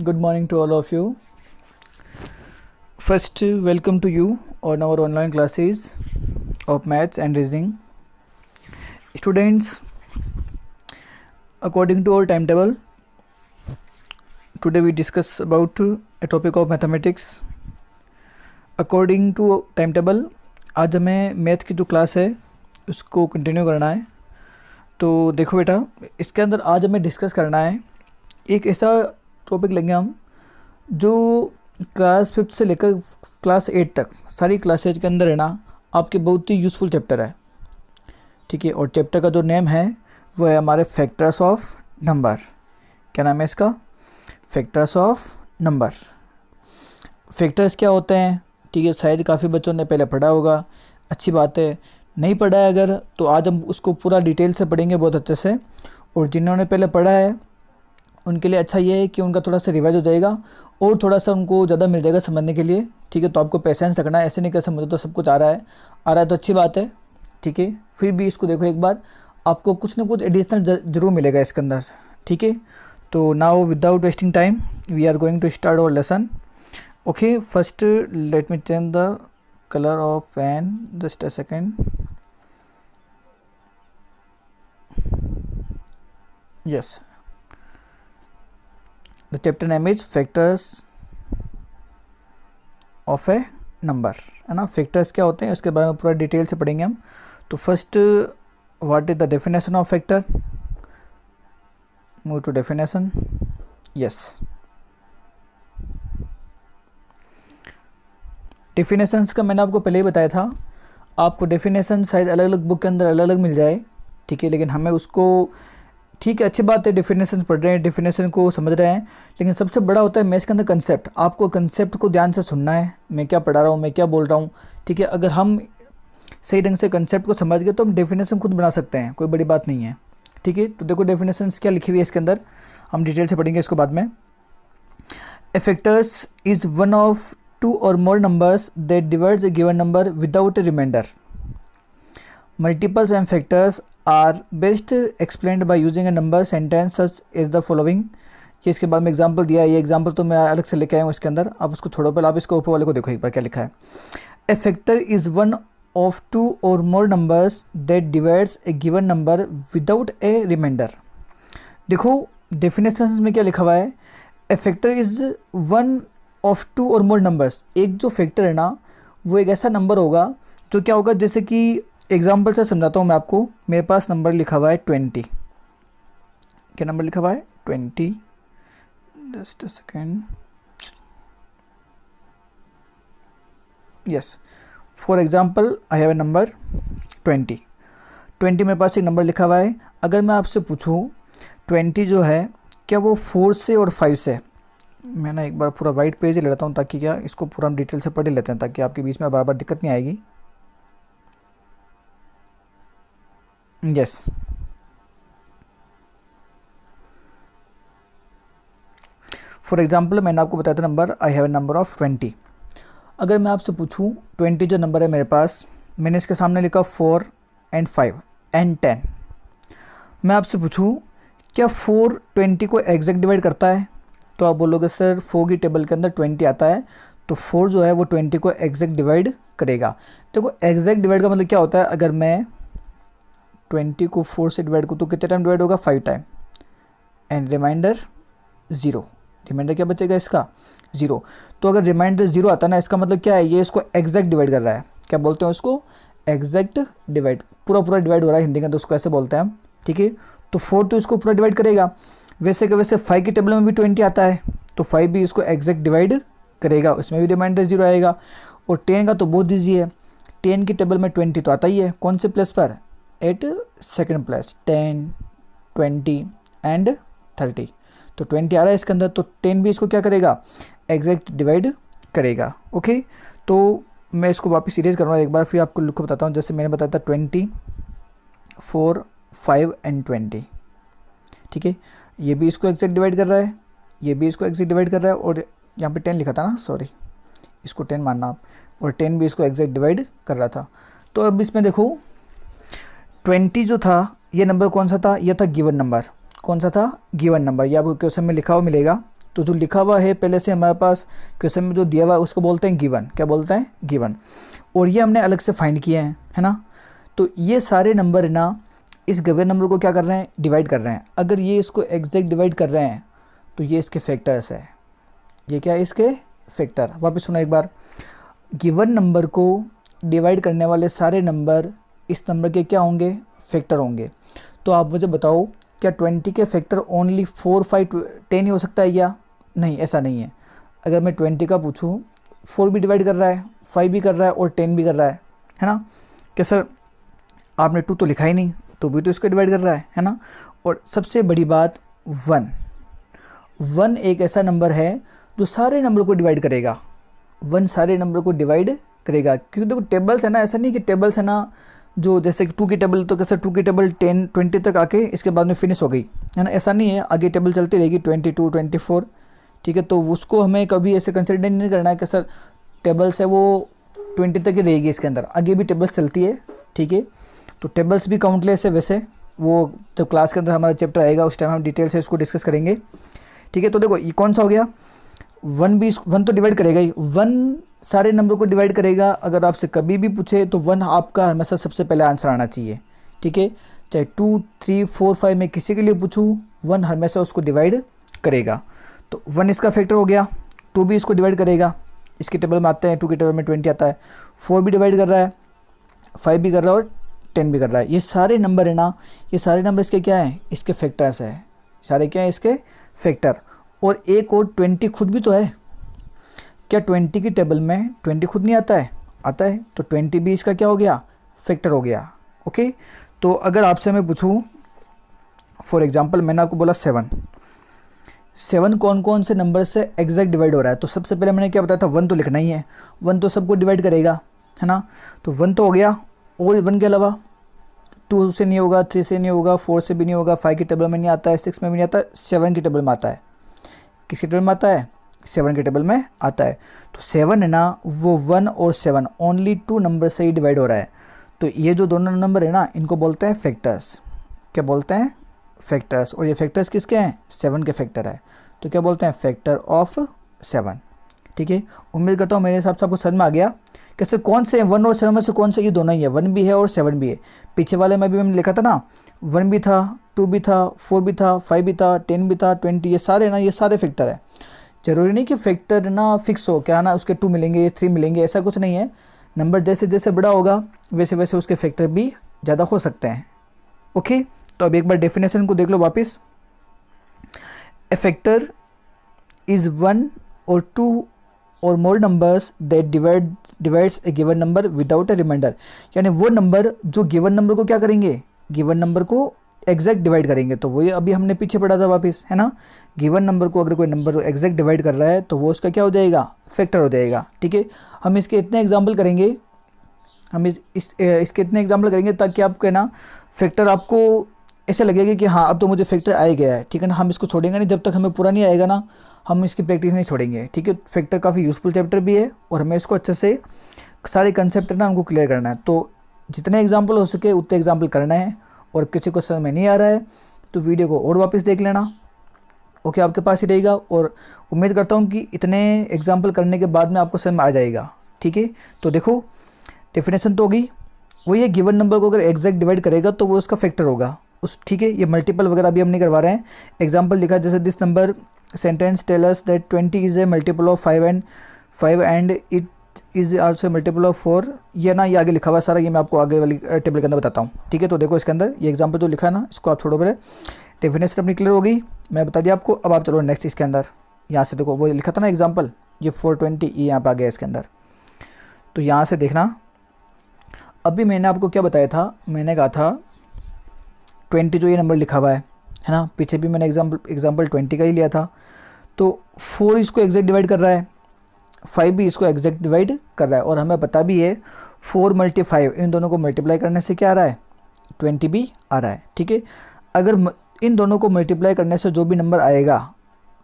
Good morning to all of you. First, welcome to you on our online classes of maths and reasoning. Students, according to our timetable, today we discuss about a topic of mathematics. According to timetable, आज हमें math की जो class है उसको continue करना है. तो देखो बेटा, इसके अंदर आज हमें डिस्कस करना है एक ऐसा टॉपिक लेंगे हम जो क्लास 5 से लेकर क्लास 8 तक सारी क्लासेज के अंदर है ना, आपके बहुत ही यूज़फुल चैप्टर है. ठीक है, और चैप्टर का जो नेम है वो है हमारे फैक्टर्स ऑफ नंबर. क्या नाम है इसका? Factors of number. फैक्टर्स क्या होते हैं? ठीक है, शायद काफ़ी बच्चों ने पहले पढ़ा होगा, अच्छी बात है. नहीं पढ़ा है अगर, तो आज हम उसको पूरा डिटेल से पढ़ेंगे बहुत अच्छे से. और जिन्होंने पहले पढ़ा है उनके लिए अच्छा ये है कि उनका थोड़ा सा रिवाइज हो जाएगा और थोड़ा सा उनको ज़्यादा मिल जाएगा समझने के लिए. ठीक है, तो आपको पेशेंस रखना है, ऐसे नहीं कर समझो तो सब कुछ आ रहा है तो अच्छी बात है. ठीक है, फिर भी इसको देखो एक बार, आपको कुछ ना कुछ एडिशनल ज़रूर मिलेगा इसके अंदर. ठीक है, तो now without wasting time we are going to start our lesson. Okay, first let me change the colour of pen, just a second. Yes, the chapter name is factors of a number, है ना. Factors क्या होते हैं उसके बारे में पूरा detail से पढ़ेंगे हम. तो first, what is the definition of factor? Move to definition. Yes, definitions का मैंने आपको पहले ही बताया था. आपको डेफिनेशन शायद अलग अलग बुक के अंदर अलग अलग मिल जाए. ठीक है, लेकिन हमें उसको, ठीक है, अच्छी बात है, डेफिनेशन पढ़ रहे हैं, डेफिनेशन को समझ रहे हैं, लेकिन सबसे बड़ा होता है मैथ्स के अंदर कंसेप्ट. आपको कंसेप्ट को ध्यान से सुनना है, मैं क्या पढ़ा रहा हूँ, मैं क्या बोल रहा हूँ. ठीक है, अगर हम सही ढंग से कंसेप्ट को समझ गए तो हम डेफिनेशन खुद बना सकते हैं, कोई बड़ी बात नहीं है. ठीक है, तो देखो डेफिनेशन क्या लिखी हुई है इसके अंदर, हम डिटेल से पढ़ेंगे इसको बाद में. A factors is one of two or more numbers that divides a given number without a remainder. Multiples and factors are best explained by using a number sentence such as the following. ये इसके बाद में example दिया है, ये example तो मैं अलग से लेके आया हूँ इसके अंदर. आप उसको छोड़ो, पहले आप इसको ऊपर वाले को देखो एक बार क्या लिखा है. A factor is one of two or more numbers that divides a given number without a remainder. देखो डेफिनेशन में क्या लिखा हुआ है, a factor is one of two or more numbers. एक जो फैक्टर है ना, वो एक ऐसा नंबर होगा जो क्या होगा, जैसे कि एग्जाम्पल से समझाता हूँ मैं आपको. मेरे पास नंबर लिखा हुआ है 20. क्या नंबर लिखा हुआ है? 20. Just a second. Yes, for example I have a number 20. 20 मेरे पास एक नंबर लिखा हुआ है. अगर मैं आपसे पूछूँ 20 जो है क्या वो 4 से और 5 से, मैं ना एक बार पूरा वाइट पेज ही ले लेता हूँ ताकि क्या इसको पूरा हम डिटेल से पढ़ ही लेते हैं ताकि आपके बीच में बार बार दिक्कत नहीं आएगी. यस, फॉर एग्जाम्पल मैंने आपको बताया था number, I have a number of 20. अगर मैं आपसे पूछूं 20 जो नंबर है मेरे पास, मैंने इसके सामने लिखा 4 and 5 and 10. मैं आपसे पूछूं क्या 4 20 को एग्जैक्ट डिवाइड करता है? तो आप बोलोगे सर 4 की टेबल के अंदर 20 आता है, तो 4 जो है वो 20 को एग्जैक्ट डिवाइड करेगा. देखो एग्जैक्ट डिवाइड का मतलब क्या होता है, अगर मैं 20 को 4 से डिवाइड करूँ तो कितने टाइम डिवाइड होगा? 5 टाइम. And reminder 0. रिमाइंडर क्या बचेगा इसका? 0. तो अगर रिमाइंडर 0 आता है ना, इसका मतलब क्या है, ये इसको एग्जैक्ट डिवाइड कर रहा है. क्या बोलते हैं उसको? Exact divide. पूरा डिवाइड हो रहा है हिंदी का, तो उसको ऐसे बोलते हैं हम. ठीक है, तो 4 तो इसको पूरा डिवाइड करेगा. वैसे कि वैसे 5 की टेबल में भी 20 आता है, तो 5 भी इसको एग्जैक्ट डिवाइड करेगा, उसमें भी रिमाइंडर 0 आएगा. और 10 का तो बहुत ईजी है, 10 की टेबल में 20 तो आता ही है. कौन से प्लेस पर? At second place. 10, 20 एंड 30. तो 20 आ रहा है इसके अंदर, तो 10 भी इसको क्या करेगा? एग्जैक्ट डिवाइड करेगा. ओके, तो मैं इसको वापस इरेज कर रहा हूँ एक बार, फिर आपको लिख को बताता हूँ. जैसे मैंने बताया था 20, 4, 5 एंड 20. ठीक है, ये भी इसको एग्जैक्ट डिवाइड कर रहा है, ये भी इसको एग्जैक्ट डिवाइड कर रहा है, और यहाँ पे 10 लिखा था ना, सॉरी, इसको 10 मानना आप, और 10 भी इसको एग्जैक्ट डिवाइड कर रहा था. तो अब इसमें देखो 20 जो था, ये नंबर कौन सा था? ये था गिवन नंबर. कौन सा था? Given number. या आपको क्वेश्चन में लिखा हुआ मिलेगा तो जो लिखा हुआ है पहले से हमारे पास क्वेश्चन में जो दिया हुआ है उसको बोलते हैं गिवन। क्या बोलते हैं? गिवन। और ये हमने अलग से फाइंड किए हैं, है ना। तो ये सारे नंबर ना इस गिवन नंबर को क्या कर रहे हैं? डिवाइड कर रहे हैं। अगर ये इसको एग्जैक्ट डिवाइड कर रहे हैं तो ये इसके फैक्टर्स है। ये क्या है? इसके फैक्टर। वापस सुना एक बार, गिवन नंबर को डिवाइड करने वाले सारे नंबर इस नंबर के क्या होंगे? फैक्टर होंगे। तो आप मुझे बताओ, क्या 20 के फैक्टर ओनली 4, 5, 10 ही हो सकता है या नहीं? ऐसा नहीं है। अगर मैं 20 का पूछूं, 4 भी डिवाइड कर रहा है, 5 भी कर रहा है और 10 भी कर रहा है ना। क्या सर आपने 2 तो लिखा ही नहीं, तो भी तो इसको डिवाइड कर रहा है ना। और सबसे बड़ी बात 1 एक ऐसा नंबर है जो सारे नंबर को डिवाइड करेगा। 1 सारे नंबर को डिवाइड करेगा, क्योंकि देखो टेबल्स है ना, ऐसा नहीं कि टेबल्स है ना जो जैसे कि 2 की टेबल तो कैसे 2 की टेबल 10, 20 तक आके इसके बाद में फिनिश हो गई, है ना। ऐसा नहीं है, आगे टेबल चलती रहेगी 22, 24, ठीक है। तो उसको हमें कभी ऐसे कंसिडर नहीं करना है कि सर टेबल्स है वो 20 तक ही रहेगी, इसके अंदर आगे भी टेबल्स चलती है, ठीक है। तो टेबल्स भी काउंटलेस है वैसे, वो जब क्लास के अंदर हमारा चैप्टर आएगा उस टाइम हम डिटेल से इसको डिस्कस करेंगे, ठीक है। तो देखो ये कौन सा हो गया? 1 तो डिवाइड करेगा ही, 1 सारे नंबर को डिवाइड करेगा। अगर आपसे कभी भी पूछे तो 1 आपका हमेशा सबसे पहले आंसर आना चाहिए, ठीक है। चाहे 2, 3, 4, 5 में किसी के लिए पूछूं, 1 हमेशा उसको डिवाइड करेगा। तो 1 इसका फैक्टर हो गया। 2 भी इसको डिवाइड करेगा, इसके टेबल में आते हैं, 2 के टेबल में 20 आता है। 4 भी डिवाइड कर रहा है, 5 भी कर रहा है और 10 भी कर रहा है। ये सारे नंबर है ना, ये सारे नंबर इसके क्या है? इसके फैक्टर्स है। सारे क्या है? इसके फैक्टर। और एक और 20 खुद भी तो है। क्या 20 की टेबल में 20 खुद नहीं आता है? आता है। तो 20 भी इसका क्या हो गया? फैक्टर हो गया। ओके। तो अगर आपसे मैं पूछूं, फॉर एग्जांपल मैंने आपको बोला 7 कौन कौन से नंबर से एग्जैक्ट डिवाइड हो रहा है, तो सबसे पहले मैंने क्या बताया था? 1 तो लिखना ही है, 1 तो सबको डिवाइड करेगा, है ना। तो 1 तो हो गया। और 1 के अलावा 2 से नहीं होगा, 3 से नहीं होगा, 4 से भी नहीं होगा, 5 की टेबल में नहीं आता है, 6 में भी नहीं आता, 7 की टेबल में आता है। किसकी टेबल में आता है? 7 के टेबल में आता है। तो 7 है ना, वो 1 और 7 ओनली 2 नंबर से ही डिवाइड हो रहा है। तो ये जो दोनों नंबर है ना, इनको बोलते हैं फैक्टर्स। क्या बोलते हैं? फैक्टर्स। और ये फैक्टर्स किसके हैं? 7 के फैक्टर है। तो क्या बोलते हैं? फैक्टर ऑफ 7, ठीक है। उम्मीद करता हूँ मेरे हिसाब से आपको समझ में आ गया कैसे कौन से 1 और 7 में से कौन से, ये दोनों ही है, 1 भी है और 7 भी है। पीछे वाले में भी मैंने लिखा था ना, 1 भी था, 2 भी था, 4 भी था, 5 भी था, 10 भी था, 20, ये सारे ना, ये सारे फैक्टर है। जरूरी नहीं कि फैक्टर ना फिक्स हो, क्या ना उसके 2 मिलेंगे, 3 मिलेंगे, ऐसा कुछ नहीं है। नंबर जैसे जैसे बड़ा होगा वैसे वैसे उसके फैक्टर भी ज़्यादा हो सकते हैं। ओके। तो अब एक बार डेफिनेशन को देख लो वापस। ए फैक्टर इज़ 1 और 2 और more numbers that divides a given number without a remainder. यानी वो नंबर जो गिवन नंबर को क्या करेंगे? गिवन नंबर को एग्जैक्ट डिवाइड करेंगे। तो वही अभी हमने पीछे पढ़ा था वापस, है ना। गिवन नंबर को अगर कोई नंबर एग्जैक्ट डिवाइड कर रहा है तो वो उसका क्या हो जाएगा? फैक्टर हो जाएगा, ठीक है। हम इसके इतने एग्जाम्पल करेंगे, हम इसके इतने एग्जाम्पल करेंगे ताकि आपको है ना फैक्टर आपको ऐसे लगेगा कि हाँ अब तो मुझे फैक्टर आ गया है, ठीक है ना। हम इसको छोड़ेंगे नहीं जब तक हमें पूरा नहीं आएगा ना, हम इसकी प्रैक्टिस नहीं छोड़ेंगे, ठीक है। फैक्टर काफ़ी यूज़फुल चैप्टर भी है और हमें इसको अच्छे से सारे कंसेप्ट है ना उनको क्लियर करना है। तो जितने एग्जाम्पल हो सके उतने एग्जाम्पल करना है। और किसी को समझ में नहीं आ रहा है तो वीडियो को और वापस देख लेना, ओके, आपके पास ही रहेगा। और उम्मीद करता हूँ कि इतने एग्जाम्पल करने के बाद में आपको समझ में आ जाएगा, ठीक है। तो देखो डेफिनेशन तो होगी वो, ये गिवन नंबर को अगर एग्जैक्ट डिवाइड करेगा तो वो उसका फैक्टर होगा उस, ठीक है। ये मल्टीपल वगैरह अभी हम नहीं करवा रहे हैं। एग्जाम्पल लिखा जैसे this number sentence tell us that 20 is a multiple of 5 and it is also multiple of 4। ये ना ये आगे लिखा हुआ सारा, ये मैं आपको आगे वाली टेबल के अंदर बताता हूँ, ठीक है। तो देखो इसके अंदर ये एग्जाम्पल जो लिखा है ना, इसको आप छोड़ो पहले। डेफिनेशन अपनी क्लियर हो गई, मैं बता दिया आपको। अब आप चलो नेक्स्ट इसके अंदर, यहाँ से देखो वो लिखा था ना एग्जाम्पल, ये 420 ये यहाँ पर आ गया इसके अंदर। तो यहाँ से देखना, अभी मैंने आपको क्या बताया था, मैंने कहा था 20 जो ये नंबर लिखा हुआ है ना, पीछे भी मैंने एग्जाम्पल 20 का ही लिया था। तो 4 इसको एग्जैक्ट डिवाइड कर रहा है, 5 भी इसको एग्जैक्ट डिवाइड कर रहा है। और हमें पता भी है 4 × 5 इन दोनों को मल्टीप्लाई करने से क्या आ रहा है? 20 भी आ रहा है, ठीक है। अगर इन दोनों को मल्टीप्लाई करने से जो भी नंबर आएगा,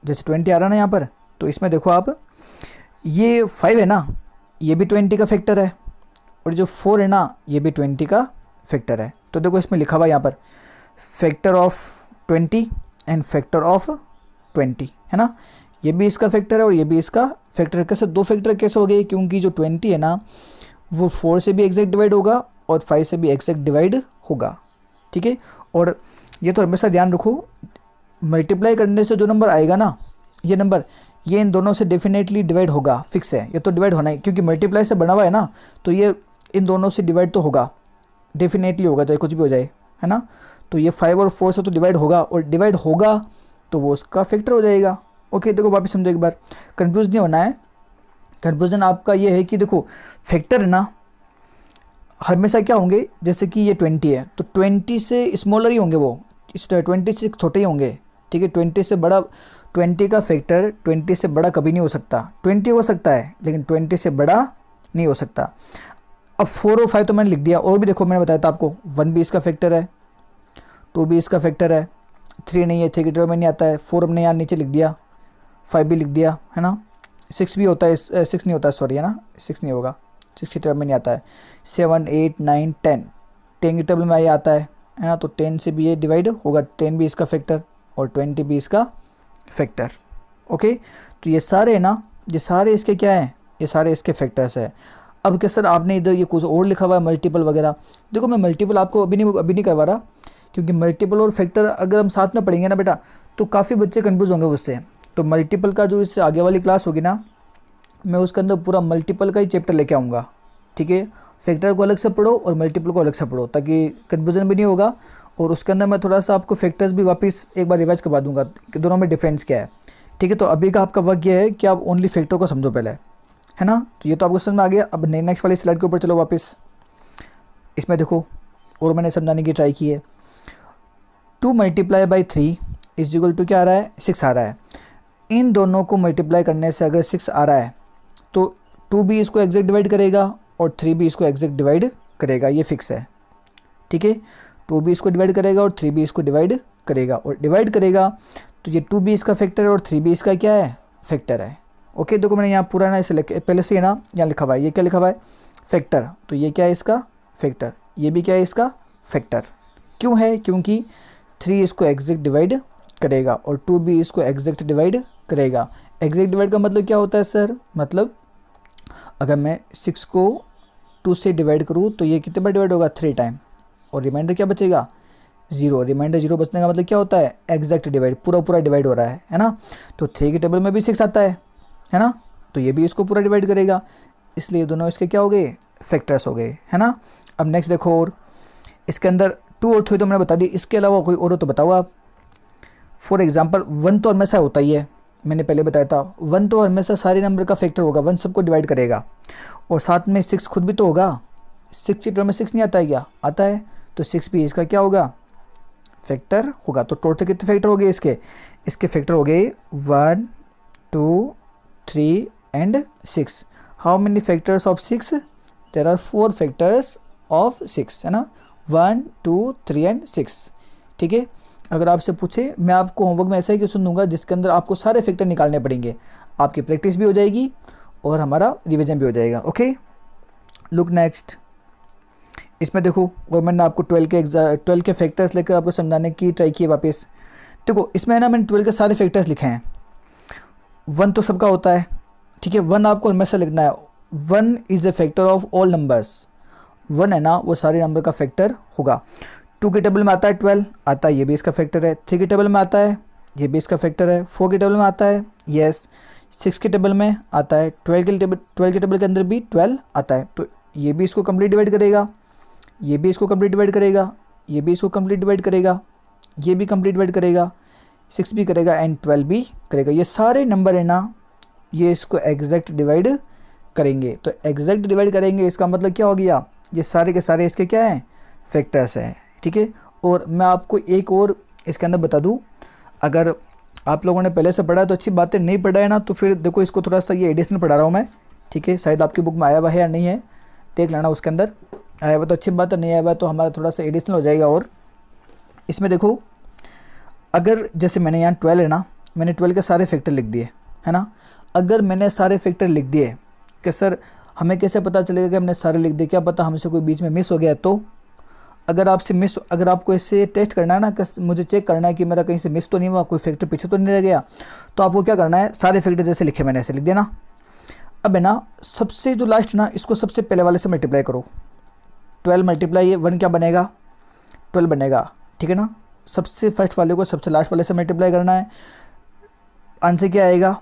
जैसे 20 आ रहा है ना यहाँ पर, तो इसमें देखो आप, ये 5 है ना, ये भी 20 का फैक्टर है, और जो 4 है ना, ये भी 20 का फैक्टर है। तो देखो इसमें लिखा हुआ यहाँ पर factor of 20 and factor of 20, है ना। ये भी इसका फैक्टर है और ये भी इसका फैक्टर है। कैसे दो फैक्टर कैसे हो गए? क्योंकि जो 20 है ना वो 4 से भी एग्जैक्ट डिवाइड होगा और 5 से भी एग्जैक्ट डिवाइड होगा, ठीक है। और ये तो हमेशा ध्यान रखो, मल्टीप्लाई करने से जो नंबर आएगा ना, ये नंबर, ये इन दोनों से डेफिनेटली डिवाइड होगा, फिक्स है, ये तो डिवाइड होना है, क्योंकि मल्टीप्लाई से बना हुआ है ना, तो ये इन दोनों से डिवाइड तो होगा, डेफिनेटली होगा, चाहे कुछ भी हो जाए, है ना। तो ये 5 और 4 से तो डिवाइड होगा, और डिवाइड होगा तो वो उसका फैक्टर हो जाएगा। ओके, देखो वापस समझो एक बार, कंफ्यूज नहीं होना है। कन्फ्यूज़न आपका ये है कि देखो फैक्टर है ना हमेशा क्या होंगे, जैसे कि ये 20 है तो 20 से स्मॉलर ही होंगे, वो इस 20 से छोटे ही होंगे, ठीक है। 20 से बड़ा, 20 का फैक्टर 20 से बड़ा कभी नहीं हो सकता। 20 हो सकता है लेकिन 20 से बड़ा नहीं हो सकता। अब 4 और 5 तो मैंने लिख दिया, और भी देखो मैंने बताया था आपको, 1 भी इसका फैक्टर है, 2 भी इसका फैक्टर है, 3 नहीं है, 3 की टर्म में नहीं आता है, 4 हमने यहाँ नीचे लिख दिया, 5 भी लिख दिया, है ना। 6 भी होता है, 6 नहीं होता है, सॉरी, है ना, 6 नहीं होगा, 6 की टर्म में नहीं आता है। 7, 8, 9, 10 की टेबल में ये आता है ना, तो 10 से भी ये डिवाइड होगा, 10 भी इसका फैक्टर और 20 भी इसका फैक्टर। ओके, तो ये सारे है ना, ये सारे इसके क्या हैं, ये सारे इसके फैक्टर्स है। अब क्या सर आपने इधर ये कुछ और लिखा हुआ है मल्टीपल वगैरह, देखो मैं मल्टीपल आपको अभी नहीं करवा रहा, क्योंकि मल्टीपल और फैक्टर अगर हम साथ में पढ़ेंगे ना बेटा तो काफ़ी बच्चे कन्फ्यूज़ होंगे उससे। तो मल्टीपल का जो इससे आगे वाली क्लास होगी ना, मैं उसके अंदर पूरा मल्टीपल का ही चैप्टर लेके आऊँगा, ठीक है। फैक्टर को अलग से पढ़ो और मल्टीपल को अलग से पढ़ो, ताकि कन्फ्यूज़न भी नहीं होगा। और उसके अंदर मैं थोड़ा सा आपको फैक्टर्स भी वापस एक बार रिवाइज करवा दूंगा कि दोनों में डिफरेंस क्या है, ठीक है। तो अभी का आपका वर्क ये है कि आप ओनली फैक्टर को समझो पहले, है ना। तो ये तो आपको समझ में आ गया। अब नेक्स्ट वाली स्लाइड के ऊपर चलो वापस। इसमें देखो और मैंने समझाने की ट्राई की है, 2 multiply by 3 is equal to क्या आ रहा है, 6 आ रहा है। इन दोनों को मल्टीप्लाई करने से अगर 6 आ रहा है तो 2 भी इसको एग्जैक्ट डिवाइड करेगा और 3 भी इसको एग्जैक्ट डिवाइड करेगा, ये फिक्स है, ठीक है। 2 भी इसको डिवाइड करेगा और 3 भी इसको डिवाइड करेगा, और डिवाइड करेगा तो ये 2 भी इसका फैक्टर है और 3 भी इसका क्या है, फैक्टर है। ओके, देखो मैंने यहाँ पूरा ना इसे पहले से ना यहाँ लिखा हुआ है, ये क्या लिखा हुआ है, फैक्टर, तो ये क्या है इसका फैक्टर, ये भी क्या है इसका फैक्टर। क्यों है, क्योंकि 3 इसको एग्जैक्ट डिवाइड करेगा और 2 भी इसको एग्जैक्ट डिवाइड करेगा। एग्जैक्ट डिवाइड का मतलब क्या होता है सर, मतलब अगर मैं 6 को 2 से डिवाइड करूँ तो ये कितने बार डिवाइड होगा, 3 टाइम, और रिमाइंडर क्या बचेगा, 0। रिमाइंडर 0 बचने का मतलब क्या होता है, एग्जैक्ट डिवाइड, पूरा डिवाइड हो रहा है ना। तो 3 की टेबल में भी 6 आता है ना, तो ये भी इसको पूरा डिवाइड करेगा, इसलिए दोनों इसके क्या हो गए, फैक्टर्स हो गए, है ना। अब नेक्स्ट देखो, और इसके अंदर 2 और 3 तो मैंने बता दी, इसके अलावा कोई और हो तो बताओ आप। फॉर एग्जाम्पल 1 तो हमेशा होता ही है, मैंने पहले बताया था, 1 तो हमेशा सारे नंबर का फैक्टर होगा, 1 सबको डिवाइड करेगा, और साथ में 6 खुद भी तो होगा। 6 की टर्म में 6 नहीं आता है क्या, आता है, तो 6 भी इसका क्या होगा, फैक्टर होगा। तो टोटल कितने फैक्टर हो गए इसके फैक्टर हो गए 1, 2, 3 and 6। How many factors of 6, there are 4 factors of 6, है ना, 1, 2, 3 एंड 6, ठीक है। अगर आपसे पूछे, मैं आपको होमवर्क में ऐसा ही क्वेश्चन दूंगा जिसके अंदर आपको सारे फैक्टर निकालने पड़ेंगे, आपकी प्रैक्टिस भी हो जाएगी और हमारा रिवीजन भी हो जाएगा। Okay, look next. इसमें देखो, और मैंने आपको 12 के फैक्टर्स लेकर आपको समझाने की ट्राई की है वापस। देखो इसमें ना मैंने 12 के सारे फैक्टर्स लिखे हैं। 1 तो सबका होता है, ठीक है, 1 आपको हमेशा लिखना है, 1 is the factor of all numbers. 1 है ना, वो सारे नंबर का फैक्टर होगा। 2 की टेबल में आता है 12, आता है, ये भी इसका फैक्टर है। 3 की टेबल में आता है, ये भी इसका फैक्टर है। 4 की टेबल में आता है, यस। 6 की टेबल में आता है, 12 की टेबल के अंदर भी 12 आता है, तो ये भी इसको कंप्लीट डिवाइड करेगा, ये भी इसको कंप्लीट डिवाइड करेगा, ये भी इसको कंप्लीट डिवाइड करेगा, ये भी कंप्लीट डिवाइड करेगा, 6 भी करेगा एंड 12 भी करेगा। ये सारे नंबर है ना, ये इसको एग्जैक्ट डिवाइड करेंगे। तो एग्जैक्ट डिवाइड करेंगे इसका मतलब क्या हो गया, ये सारे के सारे इसके क्या हैं, फैक्टर्स हैं, ठीक है। और मैं आपको एक और इसके अंदर बता दूं, अगर आप लोगों ने पहले से पढ़ा है तो अच्छी बातें, नहीं पढ़ा है ना तो फिर देखो इसको थोड़ा सा ये एडिशनल पढ़ा रहा हूँ मैं, ठीक है। शायद आपकी बुक में आया हुआ है या नहीं है, देख लेना, उसके अंदर आया हुआ तो अच्छी बात है, नहीं आया हुआ तो हमारा थोड़ा सा एडिशनल हो जाएगा। और इसमें देखो, अगर जैसे मैंने यहाँ 12 है ना, मैंने 12 के सारे फैक्टर लिख दिए, है ना। अगर मैंने सारे फैक्टर लिख दिए कि सर हमें कैसे पता चलेगा कि हमने सारे लिख दिए, क्या पता हमसे कोई बीच में मिस हो गया, तो अगर आपको इससे टेस्ट करना है ना कि मुझे चेक करना है कि मेरा कहीं से मिस तो नहीं हुआ, कोई फैक्टर पीछे तो नहीं रह गया, तो आपको क्या करना है, सारे फैक्टर जैसे लिखे मैंने ऐसे लिख देना। अब है ना सबसे जो लास्ट ना, इसको सबसे पहले वाले से मल्टीप्लाई करो। 12 मल्टीप्लाई 1 क्या बनेगा, 12 बनेगा, ठीक है ना। सबसे फर्स्ट वाले को सबसे लास्ट वाले से मल्टीप्लाई करना है, आंसर क्या आएगा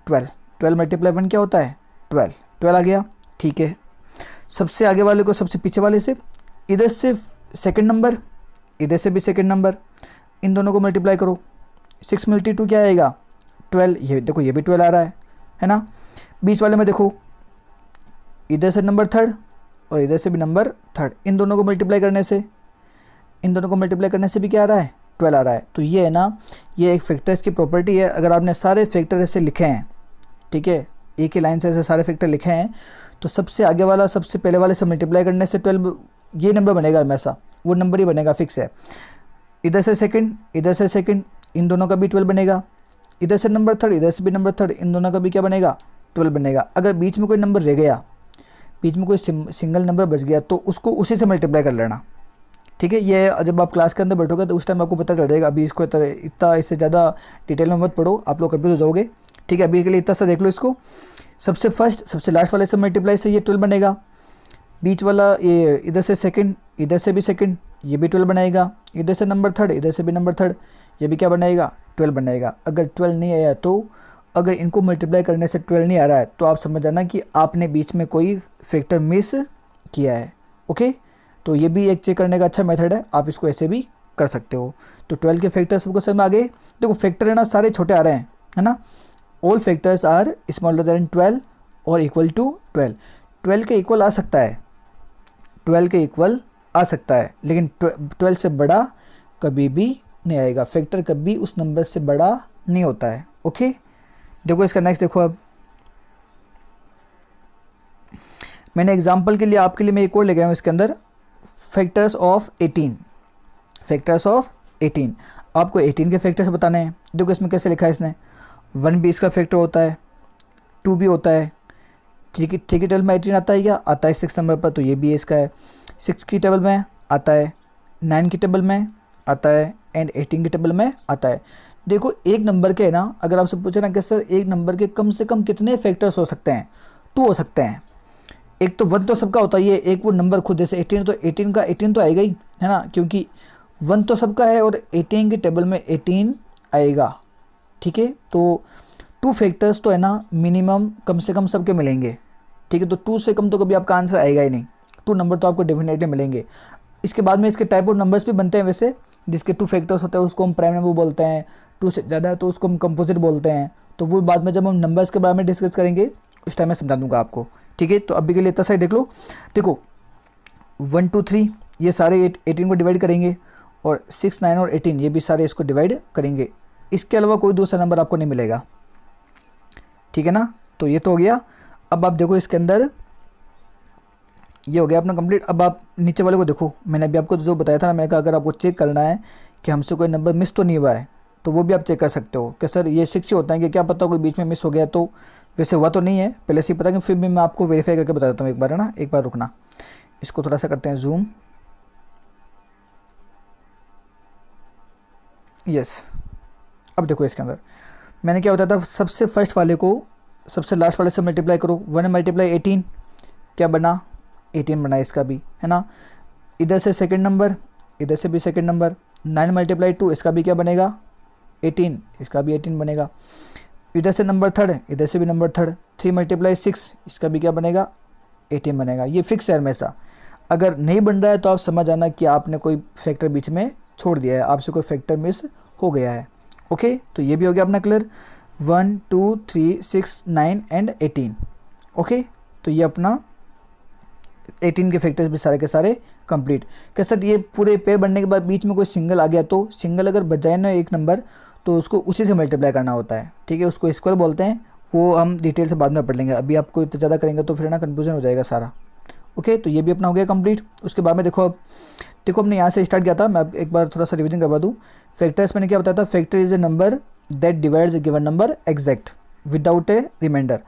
12। 12 मल्टीप्लाई 1 क्या होता है 12, 12 आ गया, ठीक है। सबसे आगे वाले को सबसे पीछे वाले से, इधर से सेकंड नंबर, इधर से भी सेकंड नंबर, इन दोनों को मल्टीप्लाई करो। 6 मल्टी 2 क्या आएगा 12, ये देखो ये भी 12 आ रहा है ना। बीच वाले में देखो, इधर से नंबर थर्ड और इधर से भी नंबर थर्ड, इन दोनों को मल्टीप्लाई करने से, इन दोनों को मल्टीप्लाई करने से भी क्या आ रहा है 12 आ रहा है। तो ये है ना, ये एक फैक्टर्स की प्रॉपर्टी है। अगर आपने सारे फैक्टर ऐसे लिखे हैं, ठीक है, एक ही लाइन से ऐसे सारे फैक्टर लिखे हैं, तो सबसे आगे वाला सबसे पहले वाले से मल्टीप्लाई करने से 12 ये नंबर बनेगा हमेशा, वो नंबर ही बनेगा, फिक्स है। इधर से सेकंड, इधर से सेकंड, इन दोनों का भी 12 बनेगा। इधर से नंबर थर्ड, इधर से भी नंबर थर्ड, इन दोनों का भी क्या बनेगा 12 बनेगा। अगर बीच में कोई नंबर रह गया, बीच में कोई सिंगल नंबर बच गया, तो उसको उसी से मल्टीप्लाई कर लेना, ठीक है। ये जब आप क्लास के अंदर बैठोगे तो उस टाइम आपको पता चल जाएगा। अभी इसको इतना इससे ज़्यादा डिटेल में मत पढ़ो, आप लोग कंफ्यूज हो जाओगे, ठीक है। अभी के लिए इतना सा देख लो इसको। सबसे फर्स्ट सबसे लास्ट वाले से मल्टीप्लाई से ये 12 बनेगा। बीच वाला ये इधर से सेकंड, इधर से भी सेकंड, ये भी 12 बनाएगा। इधर से नंबर थर्ड, इधर से भी नंबर थर्ड, ये भी क्या बनाएगा 12 बनाएगा। अगर 12 नहीं आया, तो अगर इनको मल्टीप्लाई करने से 12 नहीं आ रहा है, तो आप समझ जाना कि आपने बीच में कोई फैक्टर मिस किया है, ओके। तो ये भी एक चेक करने का अच्छा मेथड है, आप इसको ऐसे भी कर सकते हो। तो 12 के फैक्टर सबको समझ में आ गए। देखो फैक्टर है ना सारे छोटे आ रहे हैं, है ना। All factors are smaller than 12 और इक्वल टू 12। 12 के इक्वल आ सकता है, 12 के इक्वल आ सकता है, लेकिन 12 से बड़ा कभी भी नहीं आएगा। फैक्टर कभी उस नंबर से बड़ा नहीं होता है, ओके। देखो इसका नेक्स्ट देखो। अब मैंने एग्जांपल के लिए आपके लिए मैं एक और ले गया हूँ इसके अंदर, फैक्टर्स ऑफ 18। फैक्टर्स ऑफ 18, आपको 18 के फैक्टर्स बताने हैं। देखो इसमें कैसे लिखा है इसने, 1 भी इसका फैक्टर होता है, 2 भी होता है। ठीक है, टेबल में 18 आता है, क्या आता है 6 नंबर पर, तो ये भी इसका है। 6 की टेबल में आता है, 9 की टेबल में आता है, एंड 18 की टेबल में आता है। देखो एक नंबर के ना, अगर आपसे पूछे ना कि सर एक नंबर के कम से कम कितने फैक्टर्स हो सकते हैं, 2 हो सकते हैं। एक तो 1 तो सबका होता ही है, एक वो नंबर खुद, जैसे 18 तो 18 का 18 तो आएगा ही, है ना, क्योंकि 1 तो सबका है और 18 की टेबल में 18 आएगा, ठीक है। तो 2 फैक्टर्स तो है ना मिनिमम कम से कम सबके मिलेंगे, ठीक है। तो 2 से कम तो कभी आपका आंसर आएगा ही नहीं, 2 नंबर तो आपको डेफिनेटली मिलेंगे। इसके बाद में इसके टाइप ऑफ नंबर्स भी बनते हैं वैसे, जिसके 2 फैक्टर्स होते हैं उसको हम प्राइम नंबर बोलते हैं, 2 से ज़्यादा है तो उसको हम कंपोजिट बोलते हैं। तो वो बाद में जब हम नंबर्स के बारे में डिस्कस करेंगे उस टाइम मैं समझा दूंगा आपको, ठीक है। तो अभी के लिए इतना सही देख लो। देखो 1 2 3 ये सारे 18 को डिवाइड करेंगे, और 6 9 और 18 ये भी सारे इसको डिवाइड करेंगे। इसके अलावा कोई दूसरा नंबर आपको नहीं मिलेगा, ठीक है ना। तो ये तो हो गया। अब आप देखो इसके अंदर ये हो गया अपना कंप्लीट। अब आप नीचे वाले को देखो, मैंने अभी आपको जो बताया था ना, मैंने कहा अगर आपको चेक करना है कि हमसे कोई नंबर मिस तो नहीं हुआ है, तो वो भी आप चेक कर सकते हो कि सर ये 6 ही होता है कि क्या पता कोई बीच में मिस हो गया। तो वैसे हुआ तो नहीं है, पहले से ही पता, कि फिर भी मैं आपको वेरीफाई करके बता देता हूँ एक बार, है ना। एक बार रुकना, इसको थोड़ा सा करते हैं जूम, यस। अब देखो इसके अंदर मैंने क्या बताया था, सबसे फर्स्ट वाले को सबसे लास्ट वाले से मल्टीप्लाई करो। 1 मल्टीप्लाई 18 क्या बना 18 बना, इसका भी, है ना। इधर से सेकंड नंबर, इधर से भी सेकंड नंबर। 9 मल्टीप्लाई 2 इसका भी क्या बनेगा 18, इसका भी 18 बनेगा। इधर से नंबर थर्ड, इधर से भी नंबर थर्ड। 3 मल्टीप्लाई 6 इसका भी क्या बनेगा 18 बनेगा। ये फिक्स है हमेशा। अगर नहीं बन रहा है तो आप समझ आना कि आपने कोई फैक्टर बीच में छोड़ दिया है, आपसे कोई फैक्टर मिस हो गया है, ओके। तो ये भी हो गया अपना क्लियर, 1 2 3 6 9 एंड 18, ओके। तो ये अपना 18 के फैक्टर्स भी सारे के सारे कंप्लीट। क्या सर ये पूरे पेयर बनने के बाद बीच में कोई सिंगल आ गया, तो सिंगल अगर बच जाए ना एक नंबर, तो उसको उसी से मल्टीप्लाई करना होता है, ठीक है। उसको स्क्वायर बोलते हैं, वो हम डिटेल से बाद में पढ़ लेंगे। अभी आपको इतना ज़्यादा करेंगे तो फिर ना कन्फ्यूजन हो जाएगा सारा, ओके। तो ये भी अपना हो गया कंप्लीट। उसके बाद में देखो, अब देखो हमने यहाँ से स्टार्ट किया था, मैं एक बार थोड़ा सा रिविजन करवा दूँ। फैक्टर्स मैंने क्या बताया था, factor is a number that divides a given number exact without a remainder.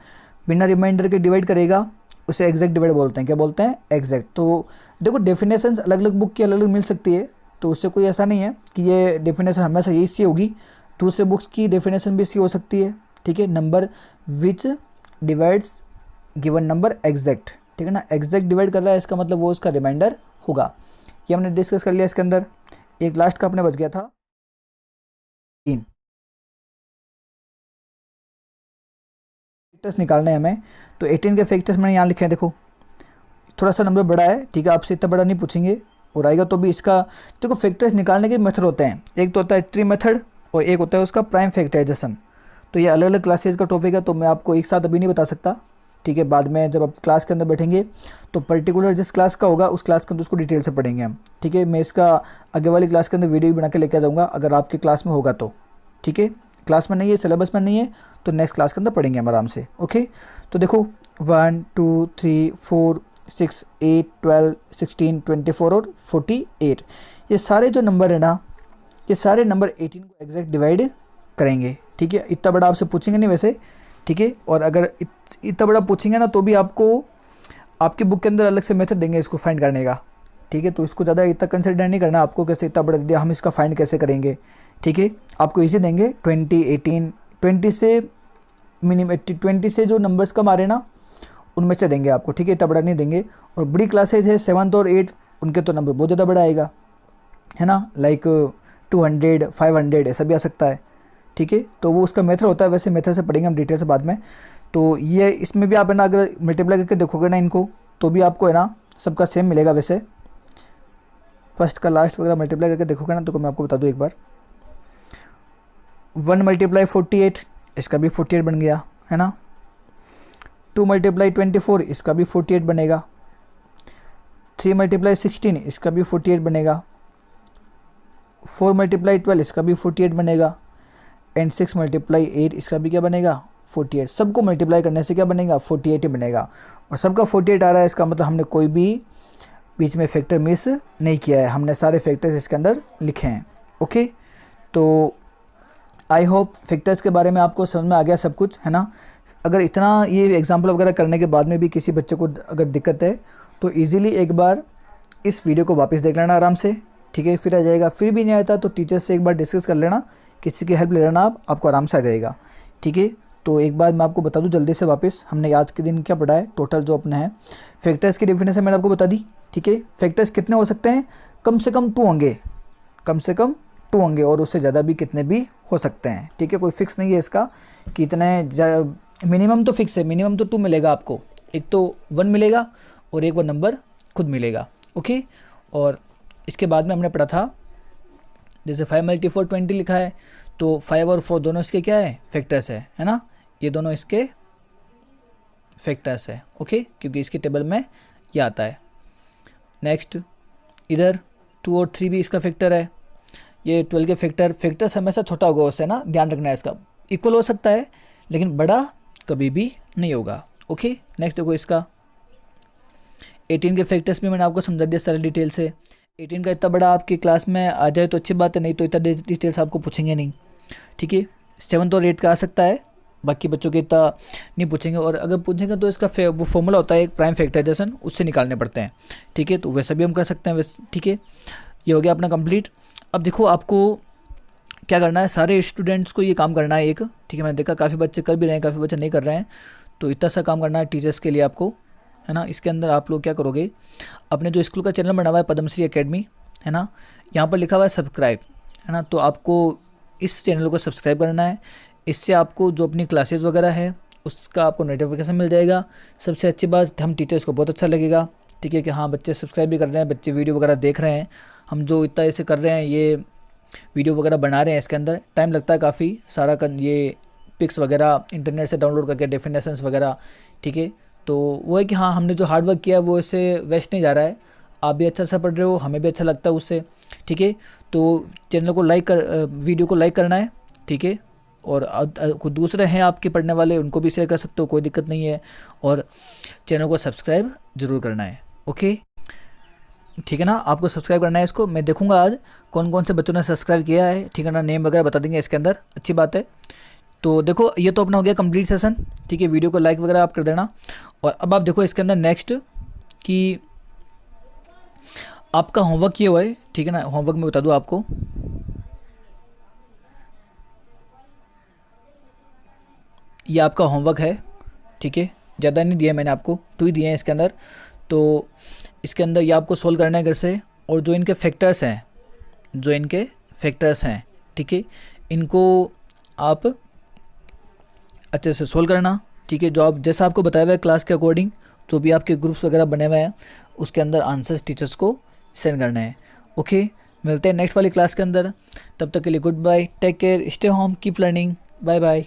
बिना रिमाइंडर के डिवाइड करेगा उसे एग्जैक्ट डिवाइड बोलते हैं। क्या बोलते हैं? एग्जैक्ट। तो देखो डेफिनेशंस अलग अलग बुक की अलग अलग मिल सकती है, तो उससे कोई ऐसा नहीं है कि ये डेफिनेशन हमेशा यही सी होगी, दूसरे बुक्स की डेफिनेशन भी सी हो सकती है। ठीक है, number which divides given number exact, ठीक है ना, एग्जैक्ट डिवाइड कर रहा है इसका मतलब वो उसका रिमाइंडर होगा। ये हमने डिस्कस कर लिया इसके अंदर। एक लास्ट का अपने बच गया था 3 फैक्टर्स निकालने हैं हमें। तो 18 के फैक्टर्स मैंने यहाँ लिखे हैं, देखो थोड़ा सा नंबर बड़ा है, ठीक है, आपसे इतना बड़ा नहीं पूछेंगे और आएगा तो भी इसका देखो फैक्टर्स निकालने के मेथड होते हैं, एक तो होता है ट्री मेथड और एक होता है उसका प्राइम फैक्टराइजेशन। तो ये अलग अलग क्लासेज का टॉपिक है, तो मैं आपको एक साथ अभी नहीं बता सकता, ठीक है, बाद में जब आप क्लास के अंदर बैठेंगे तो पर्टिकुलर जिस क्लास का होगा उस क्लास के अंदर उसको डिटेल से पढ़ेंगे हम। ठीक है, मैं इसका आगे वाली क्लास के अंदर वीडियो बना के लेके आ जाऊँगा अगर आपके क्लास में होगा तो। ठीक है, क्लास में नहीं है, सिलेबस में नहीं है, तो नेक्स्ट क्लास के अंदर पढ़ेंगे हम आराम से। ओके, तो देखो 1 2 3 4 6 8 12 16 24 और 48, ये सारे जो नंबर है ना, ये सारे नंबर 18 को एग्जैक्ट डिवाइड करेंगे। ठीक है, इतना बड़ा आपसे पूछेंगे नहीं वैसे, ठीक है, और अगर इतना बड़ा पूछेंगे ना तो भी आपको आपकी बुक के अंदर अलग से मेथड देंगे इसको फाइंड करने का। ठीक है, तो इसको ज़्यादा इतना कंसिडर नहीं करना आपको, कैसे इतना बड़ा दिया हम इसका फाइंड कैसे करेंगे। ठीक है, आपको इजी देंगे 20 18 20 से मिनिमम 20 से जो नंबर्स कम आ रहे हैं ना उनमें से देंगे आपको। ठीक है, इतना बड़ा नहीं देंगे। और बड़ी क्लासेज है 7th और 8 उनके तो नंबर बहुत ज़्यादा बड़ा आएगा, है ना, लाइक 200 500 ऐसा भी आ सकता है। ठीक है, तो वो उसका मेथड होता है, वैसे मेथड से पढ़ेंगे हम डिटेल से बाद में। तो ये इसमें भी आप है ना अगर मल्टीप्लाई करके देखोगे ना इनको तो भी आपको है ना सबका सेम मिलेगा। वैसे फर्स्ट का लास्ट वगैरह मल्टीप्लाई करके देखोगे ना तो मैं आपको बता दूँ एक बार, 1 × 48 इसका भी 48 बन गया, है ना, 2 × 24 इसका भी 48 बनेगा, 3 × 16 इसका भी 48 बनेगा, 4 × 12 इसका भी 48 बनेगा, एंड 6 × 8 इसका भी क्या बनेगा 48। सबको मल्टीप्लाई करने से क्या बनेगा 48 ही बनेगा, और सबका 48 आ रहा है, इसका मतलब हमने कोई भी बीच में फैक्टर मिस नहीं किया है, हमने सारे फैक्टर्स इसके अंदर लिखे हैं। ओके, तो आई होप फैक्टर्स के बारे में आपको समझ में आ गया सब कुछ, है ना। अगर इतना ये एग्जाम्पल वगैरह करने के बाद में भी किसी बच्चे को अगर दिक्कत है तो ईज़िली एक बार इस वीडियो को वापस देख लेना आराम से, ठीक है, फिर आ जाएगा। फिर भी नहीं आता तो टीचर से एक बार डिस्कस कर लेना, किसी की हेल्प ले लेना, आपको आराम से आ जाएगा। ठीक है, तो एक बार मैं आपको बता दूं जल्दी से वापस, हमने आज के दिन क्या पढ़ा है। टोटल जो अपने हैं फैक्टर्स की डेफिनेशन मैंने आपको बता दी। ठीक है, फैक्टर्स कितने हो सकते हैं, कम से कम 2 होंगे, कम से कम 2 होंगे, और उससे ज़्यादा भी कितने भी हो सकते हैं। ठीक है, कोई फिक्स नहीं है इसका कि इतने, मिनिमम तो फिक्स है, मिनिमम तो 2 मिलेगा आपको, एक तो 1 मिलेगा और एक वो नंबर खुद मिलेगा। ओके, और इसके बाद में हमने पढ़ा था जैसे 5 × 4 20 लिखा है, तो 5 और 4 दोनों इसके क्या है फैक्टर्स है ना, ये दोनों इसके फैक्टर्स है। ओके, क्योंकि इसके टेबल में ये आता है। नेक्स्ट इधर 2 और 3 भी इसका फैक्टर है, ये 12 के फैक्टर्स हमेशा छोटा होगा उससे ना, ध्यान रखना है इसका, इक्वल हो सकता है लेकिन बड़ा कभी भी नहीं होगा। ओके, नेक्स्ट देखो इसका 18 के फैक्टर्स भी मैंने आपको समझा दिया सारे डिटेल से। 18 का इतना बड़ा आपकी क्लास में आ जाए तो अच्छी बात है, नहीं तो इतना डिटेल्स आपको पूछेंगे नहीं। ठीक है, 7 और 8 का आ सकता है, बाकी बच्चों के इतना नहीं पूछेंगे, और अगर पूछेंगे तो इसका वो फॉर्मूला होता है एक प्राइम फैक्टराइजेशन, उससे निकालने पड़ते हैं। ठीक है, तो वैसा भी हम कर सकते हैं वैसे। ठीक है, ये हो गया अपना कंप्लीट। अब देखो आपको क्या करना है, सारे स्टूडेंट्स को ये काम करना है एक। ठीक है, मैंने देखा काफ़ी बच्चे कर भी रहे हैं, काफ़ी बच्चे नहीं कर रहे हैं, तो इतना सा काम करना है टीचर्स के लिए आपको, है ना। इसके अंदर आप लोग क्या करोगे, अपने जो स्कूल का चैनल बना हुआ है पद्मश्री एकेडमी, है ना, यहाँ पर लिखा हुआ है सब्सक्राइब, है ना, तो आपको इस चैनल को सब्सक्राइब करना है। इससे आपको जो अपनी क्लासेस वगैरह है उसका आपको नोटिफिकेशन मिल जाएगा। सबसे अच्छी बात, हम टीचर्स को बहुत अच्छा लगेगा, ठीक है, कि हाँ बच्चे सब्सक्राइब भी कर रहे हैं, बच्चे वीडियो वगैरह देख रहे हैं। हम जो इतना ऐसे कर रहे हैं, ये वीडियो वगैरह बना रहे हैं, इसके अंदर टाइम लगता है काफ़ी सारा, ये पिक्स वगैरह इंटरनेट से डाउनलोड करके डेफिनेशंस वगैरह। ठीक है, तो वो है कि हाँ हमने जो हार्ड वर्क किया है वो इससे वेस्ट नहीं जा रहा है, आप भी अच्छा सा पढ़ रहे हो, हमें भी अच्छा लगता है उससे। ठीक है, तो चैनल को वीडियो को लाइक करना है। ठीक है, और कुछ दूसरे हैं आपके पढ़ने वाले, उनको भी शेयर कर सकते हो, कोई दिक्कत नहीं है, और चैनल को सब्सक्राइब ज़रूर करना है। ओके, ठीक है ना, आपको सब्सक्राइब करना है इसको। मैं देखूंगा आज कौन कौन से बच्चों ने सब्सक्राइब किया है, ठीक है ना, नेम वगैरह बता देंगे इसके अंदर, अच्छी बात है। तो देखो ये तो अपना हो गया कंप्लीट सेशन, ठीक है। वीडियो को लाइक वगैरह आप कर देना। और अब आप देखो इसके अंदर नेक्स्ट कि आपका होमवर्क ये हुआ है, ठीक है ना। होमवर्क में बता दूँ आपको, ये आपका होमवर्क है, ठीक है। ज़्यादा नहीं दिया मैंने आपको, 2 ही दिए हैं इसके अंदर। तो इसके अंदर ये आपको सोल्व करना है घर से, और जो इनके फैक्टर्स हैं, ठीक है, इनको आप अच्छे से सोल्व करना, ठीक है। जो आप जैसा आपको बताया हुआ है क्लास के अकॉर्डिंग, जो भी आपके ग्रुप्स वगैरह बने हुए हैं उसके अंदर आंसर्स टीचर्स को सेंड करना है। ओके, मिलते हैं नेक्स्ट वाली क्लास के अंदर। तब तक के लिए goodbye, take care, stay home, keep learning, bye bye.